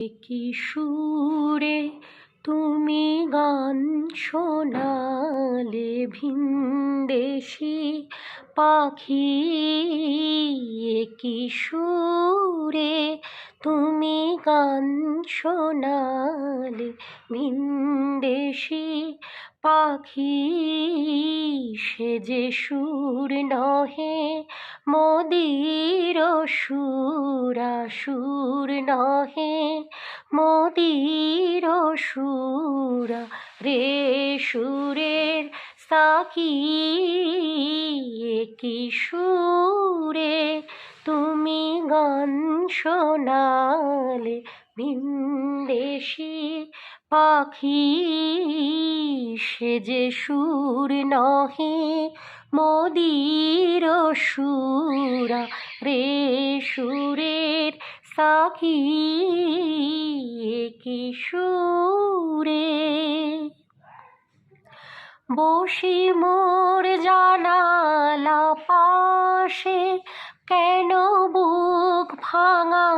কি সুরে তুমি গান শোনালে ভিনদেশি পাখি, কি সুরে তুমি গান শোনালে ভিনদেশি পাখি, সে যে সুর নহে মোদির সুরা, সুর নহে মোদির সুরা রে সুরের সাকি, কি সুরে তুমি গান শোনালে ভিনদেশি পাখি, সে যে সুর নহে মোদির সুরা রে সুরের সাকি, কি সুরে বসি মোর জানালা পাশে, কেন বুক ভাঙা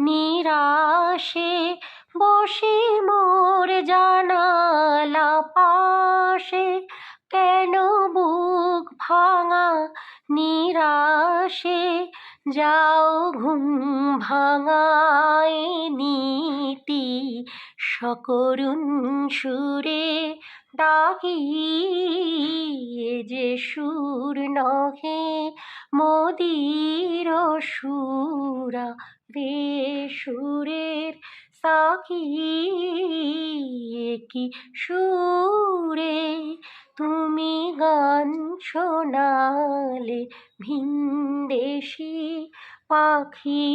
নিরাশে, বসি মোর জানালা পাশে, কেন বুক ভাঙা নিরাশে, যাও ঘুম ভাঙায় নীতি সকরুণ সুরে ডাকি, যে সুর নহে মোদির সুরা রে সুরের সাকি, কি সুরে তুমি গান শোনালে ভিনদেশি পাখি।